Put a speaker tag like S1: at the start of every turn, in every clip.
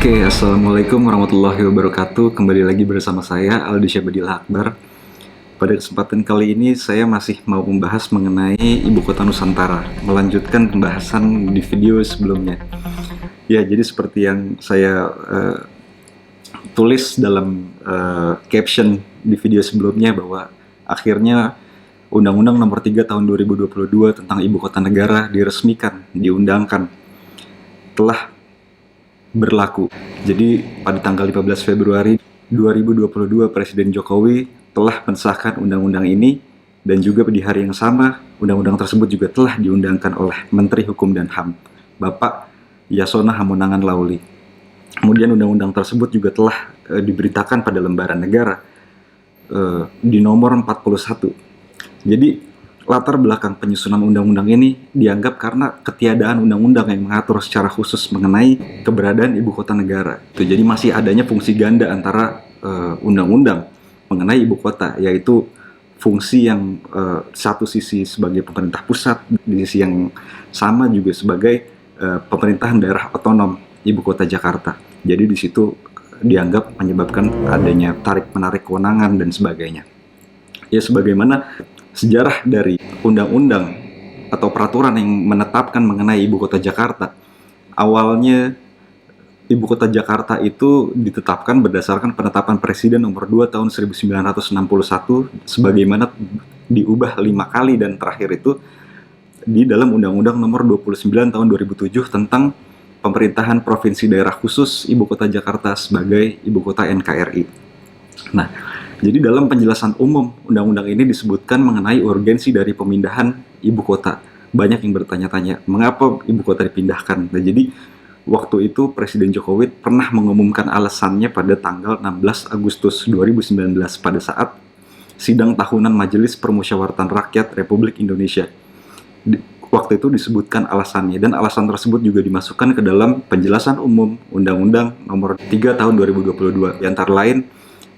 S1: Oke, Assalamualaikum warahmatullahi wabarakatuh. Kembali lagi bersama saya, Aldi Syabadil Akbar. Pada kesempatan kali ini, saya masih mau membahas mengenai Ibu Kota Nusantara, melanjutkan pembahasan di video sebelumnya. Ya, jadi seperti yang saya tulis dalam caption di video sebelumnya, bahwa akhirnya Undang-Undang Nomor 3 Tahun 2022 tentang Ibu Kota Negara diresmikan, diundangkan, telah berlaku. Jadi pada tanggal 15 Februari 2022 Presiden Jokowi telah mensahkan undang-undang ini, dan juga di hari yang sama undang-undang tersebut juga telah diundangkan oleh Menteri Hukum dan HAM, Bapak Yasona Hamonangan Lauli. Kemudian undang-undang tersebut juga telah diberitakan pada lembaran negara di nomor 41. Jadi latar belakang penyusunan undang-undang ini dianggap karena ketiadaan undang-undang yang mengatur secara khusus mengenai keberadaan ibu kota negara. Jadi masih adanya fungsi ganda antara undang-undang mengenai ibu kota, yaitu fungsi yang satu sisi sebagai pemerintah pusat, di sisi yang sama juga sebagai pemerintahan daerah otonom ibu kota Jakarta. Jadi di situ dianggap menyebabkan adanya tarik-menarik kewenangan dan sebagainya. Ya, sebagaimana sejarah dari undang-undang atau peraturan yang menetapkan mengenai Ibu Kota Jakarta. Awalnya Ibu Kota Jakarta itu ditetapkan berdasarkan penetapan Presiden nomor 2 tahun 1961, sebagaimana diubah 5 kali, dan terakhir itu di dalam Undang-Undang nomor 29 tahun 2007 tentang pemerintahan Provinsi Daerah Khusus Ibu Kota Jakarta sebagai Ibu Kota NKRI. Nah, jadi dalam penjelasan umum undang-undang ini disebutkan mengenai urgensi dari pemindahan ibu kota. Banyak yang bertanya-tanya, mengapa ibu kota dipindahkan? Nah, jadi waktu itu Presiden Jokowi pernah mengumumkan alasannya pada tanggal 16 Agustus 2019 pada saat sidang tahunan Majelis Permusyawaratan Rakyat Republik Indonesia. Waktu itu disebutkan alasannya, dan alasan tersebut juga dimasukkan ke dalam penjelasan umum Undang-Undang Nomor 3 Tahun 2022, yang antara lain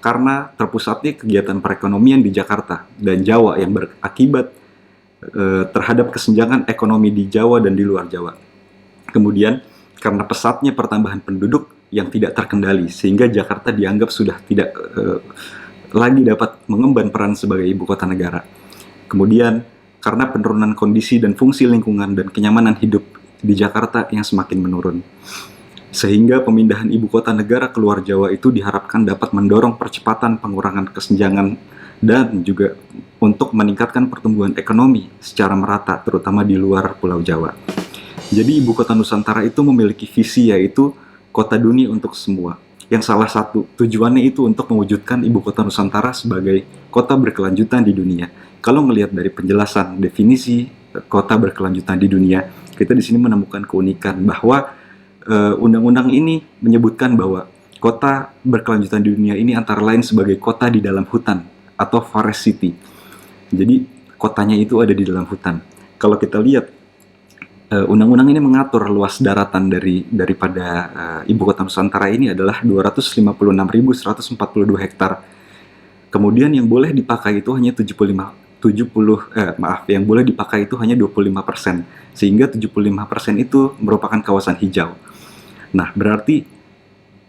S1: karena terpusatnya kegiatan perekonomian di Jakarta dan Jawa yang berakibat terhadap kesenjangan ekonomi di Jawa dan di luar Jawa. Kemudian karena pesatnya pertambahan penduduk yang tidak terkendali, sehingga Jakarta dianggap sudah tidak lagi dapat mengemban peran sebagai ibu kota negara. Kemudian karena penurunan kondisi dan fungsi lingkungan dan kenyamanan hidup di Jakarta yang semakin menurun. Sehingga pemindahan ibu kota negara ke luar Jawa itu diharapkan dapat mendorong percepatan pengurangan kesenjangan dan juga untuk meningkatkan pertumbuhan ekonomi secara merata, terutama di luar Pulau Jawa. Jadi ibu kota Nusantara itu memiliki visi, yaitu kota dunia untuk semua, yang salah satu tujuannya itu untuk mewujudkan ibu kota Nusantara sebagai kota berkelanjutan di dunia. Kalau melihat dari penjelasan definisi kota berkelanjutan di dunia, kita di sini menemukan keunikan bahwa undang-undang ini menyebutkan bahwa kota berkelanjutan di dunia ini antara lain sebagai kota di dalam hutan atau forest city. Jadi kotanya itu ada di dalam hutan. Kalau kita lihat undang-undang ini mengatur luas daratan daripada ibu kota Nusantara ini adalah 256.142 hektar. Kemudian yang boleh dipakai itu hanya yang boleh dipakai itu hanya 25%, sehingga 75% itu merupakan kawasan hijau. Nah, berarti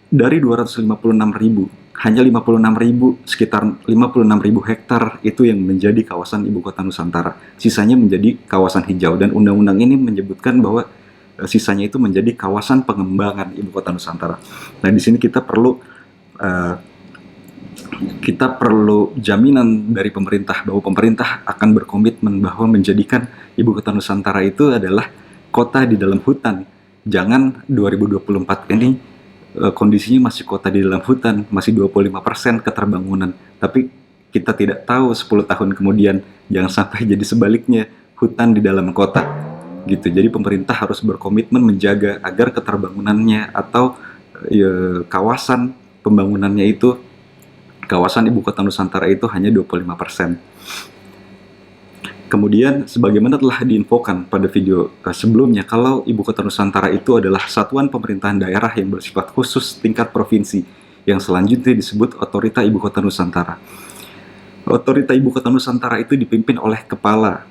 S1: dari 256.000, hanya 56.000, sekitar 56.000 hektar itu yang menjadi kawasan ibu kota Nusantara. Sisanya menjadi kawasan hijau, dan undang-undang ini menyebutkan bahwa sisanya itu menjadi kawasan pengembangan ibu kota Nusantara. Nah, di sini kita perlu jaminan dari pemerintah bahwa pemerintah akan berkomitmen bahwa menjadikan ibu kota Nusantara itu adalah kota di dalam hutan. Jangan 2024 ini kondisinya masih kota di dalam hutan, masih 25% keterbangunan. Tapi kita tidak tahu 10 tahun kemudian, jangan sampai jadi sebaliknya, hutan di dalam kota. Gitu. Jadi pemerintah harus berkomitmen menjaga agar keterbangunannya atau kawasan pembangunannya itu, kawasan ibu kota Nusantara itu hanya 25%. Kemudian sebagaimana telah diinfokan pada video sebelumnya, kalau ibu kota Nusantara itu adalah satuan pemerintahan daerah yang bersifat khusus tingkat provinsi, yang selanjutnya disebut Otorita Ibu Kota Nusantara. Otorita Ibu Kota Nusantara itu dipimpin oleh kepala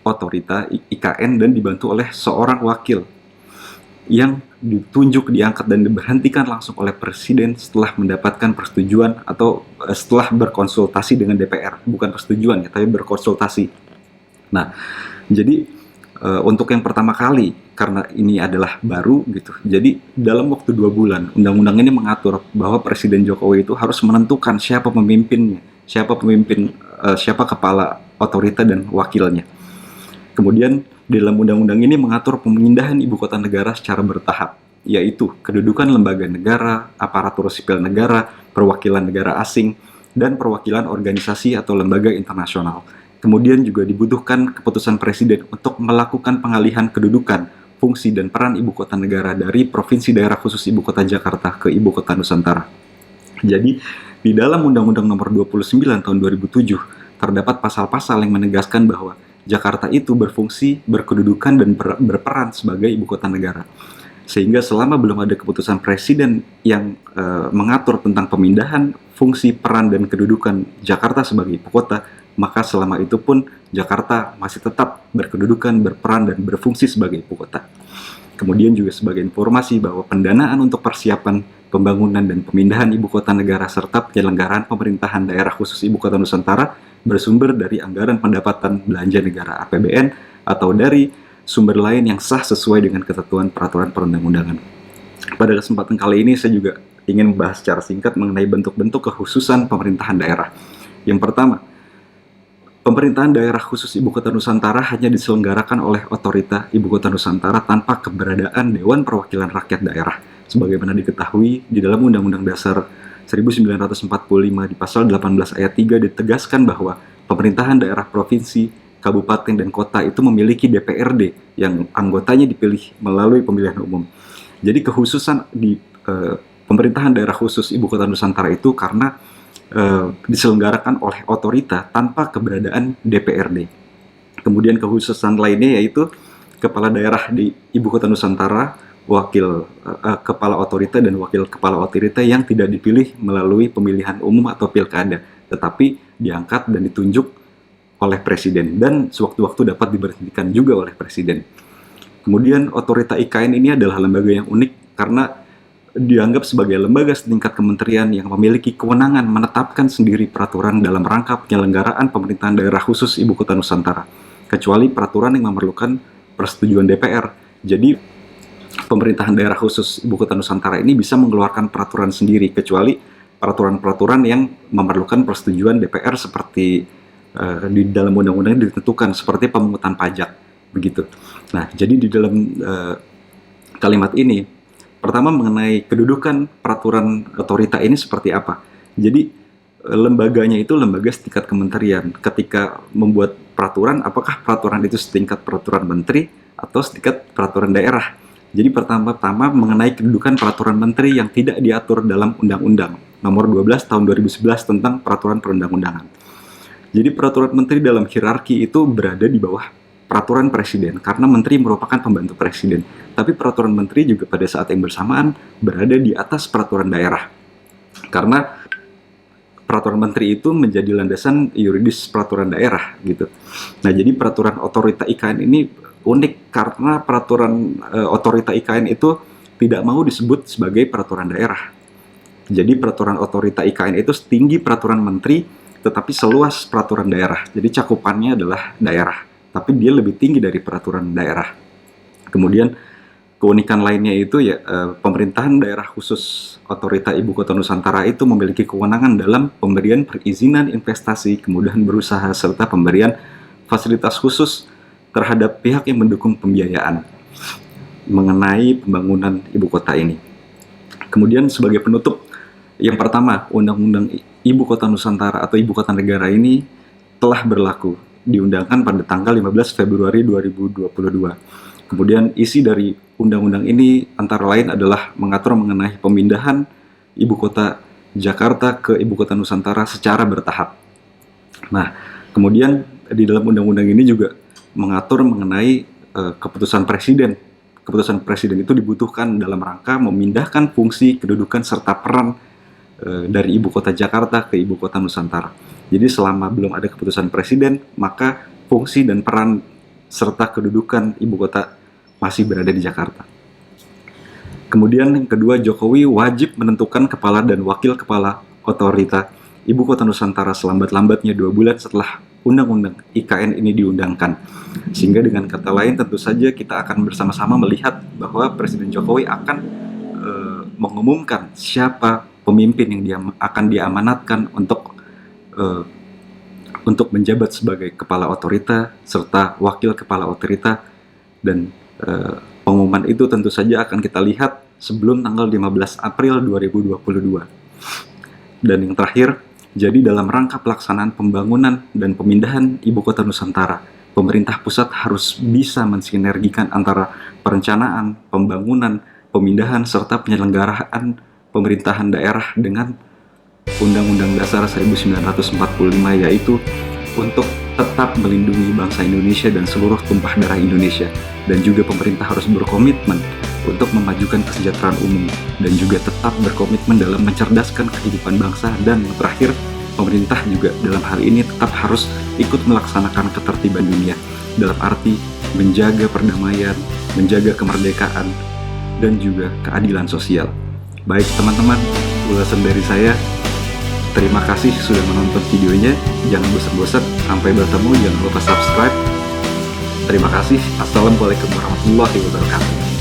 S1: otorita IKN dan dibantu oleh seorang wakil. yang ditunjuk, diangkat, dan diberhentikan langsung oleh presiden setelah mendapatkan persetujuan atau setelah berkonsultasi dengan DPR. Bukan persetujuan ya, tapi berkonsultasi. Nah, jadi untuk yang pertama kali, karena ini adalah baru gitu, jadi dalam waktu 2 bulan, undang-undang ini mengatur bahwa Presiden Jokowi itu harus menentukan siapa pemimpinnya, siapa kepala otorita dan wakilnya. Kemudian di dalam undang-undang ini mengatur pemindahan ibu kota negara secara bertahap, yaitu kedudukan lembaga negara, aparatur sipil negara, perwakilan negara asing, dan perwakilan organisasi atau lembaga internasional. Kemudian juga dibutuhkan keputusan presiden untuk melakukan pengalihan kedudukan, fungsi, dan peran ibu kota negara dari Provinsi Daerah Khusus Ibu Kota Jakarta ke Ibu Kota Nusantara. Jadi, di dalam Undang-Undang Nomor 29 Tahun 2007 terdapat pasal-pasal yang menegaskan bahwa Jakarta itu berfungsi, berkedudukan, dan berperan sebagai ibu kota negara. Sehingga selama belum ada keputusan presiden yang mengatur tentang pemindahan fungsi, peran, dan kedudukan Jakarta sebagai ibu kota, maka selama itu pun Jakarta masih tetap berkedudukan, berperan, dan berfungsi sebagai ibu kota. Kemudian juga sebagai informasi bahwa pendanaan untuk persiapan pembangunan dan pemindahan ibu kota negara serta penyelenggaraan pemerintahan daerah khusus ibu kota Nusantara bersumber dari anggaran pendapatan belanja negara APBN atau dari sumber lain yang sah sesuai dengan ketentuan peraturan perundang-undangan. Pada kesempatan kali ini saya juga ingin membahas secara singkat mengenai bentuk-bentuk kekhususan pemerintahan daerah. Yang pertama, pemerintahan daerah khusus Ibu Kota Nusantara hanya diselenggarakan oleh otorita Ibu Kota Nusantara tanpa keberadaan Dewan Perwakilan Rakyat Daerah. Sebagaimana diketahui di dalam Undang-Undang Dasar 1945 di pasal 18 ayat 3 ditegaskan bahwa pemerintahan daerah provinsi, kabupaten, dan kota itu memiliki DPRD yang anggotanya dipilih melalui pemilihan umum. Jadi kekhususan di pemerintahan daerah khusus Ibu Kota Nusantara itu karena diselenggarakan oleh otorita tanpa keberadaan DPRD. Kemudian kekhususan lainnya yaitu kepala daerah di Ibu Kota Nusantara, wakil kepala otorita dan wakil kepala otorita yang tidak dipilih melalui pemilihan umum atau pilkada, tetapi diangkat dan ditunjuk oleh presiden dan sewaktu-waktu dapat diberhentikan juga oleh presiden. Kemudian otorita IKN ini adalah lembaga yang unik karena dianggap sebagai lembaga setingkat kementerian yang memiliki kewenangan menetapkan sendiri peraturan dalam rangka penyelenggaraan pemerintahan daerah khusus Ibu Kota Nusantara, kecuali peraturan yang memerlukan persetujuan DPR. Jadi pemerintahan daerah khusus Ibu Kota Nusantara ini bisa mengeluarkan peraturan sendiri, kecuali peraturan-peraturan yang memerlukan persetujuan DPR seperti di dalam undang-undang ditentukan, seperti pemungutan pajak, begitu. Nah, jadi di dalam kalimat ini, pertama mengenai kedudukan peraturan otorita ini seperti apa. Jadi lembaganya itu lembaga setingkat kementerian. Ketika membuat peraturan, apakah peraturan itu setingkat peraturan menteri atau setingkat peraturan daerah? Jadi pertama-tama mengenai kedudukan peraturan menteri yang tidak diatur dalam Undang-Undang Nomor 12 Tahun 2011 tentang Peraturan Perundang-undangan. Jadi peraturan menteri dalam hierarki itu berada di bawah peraturan presiden karena menteri merupakan pembantu presiden. Tapi peraturan menteri juga pada saat yang bersamaan berada di atas peraturan daerah. Karena peraturan menteri itu menjadi landasan yuridis peraturan daerah gitu. Nah, jadi peraturan otorita IKN ini unik karena peraturan otorita IKN itu tidak mau disebut sebagai peraturan daerah. Jadi peraturan otorita IKN itu setinggi peraturan menteri tetapi seluas peraturan daerah. Jadi cakupannya adalah daerah, tapi dia lebih tinggi dari peraturan daerah. Kemudian keunikan lainnya itu ya pemerintahan daerah khusus otorita Ibu Kota Nusantara itu memiliki kewenangan dalam pemberian perizinan investasi, kemudahan berusaha, serta pemberian fasilitas khusus terhadap pihak yang mendukung pembiayaan mengenai pembangunan ibu kota ini. Kemudian sebagai penutup, yang pertama, Undang-Undang Ibu Kota Nusantara atau Ibu Kota Negara ini telah berlaku, diundangkan pada tanggal 15 Februari 2022. Kemudian isi dari undang-undang ini antara lain adalah mengatur mengenai pemindahan ibu kota Jakarta ke Ibu Kota Nusantara secara bertahap. Nah, kemudian di dalam undang-undang ini juga mengatur mengenai keputusan presiden. Keputusan presiden itu dibutuhkan dalam rangka memindahkan fungsi, kedudukan, serta peran dari Ibu Kota Jakarta ke Ibu Kota Nusantara. Jadi selama belum ada keputusan presiden, maka fungsi dan peran serta kedudukan Ibu Kota masih berada di Jakarta. Kemudian yang kedua, Jokowi wajib menentukan kepala dan wakil kepala otorita Ibu Kota Nusantara selambat-lambatnya 2 bulan setelah Undang-Undang IKN ini diundangkan. Sehingga dengan kata lain tentu saja kita akan bersama-sama melihat bahwa Presiden Jokowi akan mengumumkan siapa pemimpin yang akan diamanatkan untuk menjabat sebagai kepala otorita serta wakil kepala otorita, dan pengumuman itu tentu saja akan kita lihat sebelum tanggal 15 April 2022. Dan yang terakhir, jadi dalam rangka pelaksanaan pembangunan dan pemindahan Ibu Kota Nusantara, pemerintah pusat harus bisa mensinergikan antara perencanaan, pembangunan, pemindahan, serta penyelenggaraan pemerintahan daerah dengan Undang-Undang Dasar 1945, yaitu untuk tetap melindungi bangsa Indonesia dan seluruh tumpah darah Indonesia. Dan juga pemerintah harus berkomitmen untuk memajukan kesejahteraan umum dan juga tetap berkomitmen dalam mencerdaskan kehidupan bangsa. Dan yang terakhir, pemerintah juga dalam hal ini tetap harus ikut melaksanakan ketertiban dunia dalam arti menjaga perdamaian, menjaga kemerdekaan, dan juga keadilan sosial. Baik teman-teman, ulasan dari saya. Terima kasih sudah menonton videonya. Jangan bosan-bosan, sampai bertemu. Jangan lupa subscribe. Terima kasih. Assalamualaikum warahmatullahi wabarakatuh.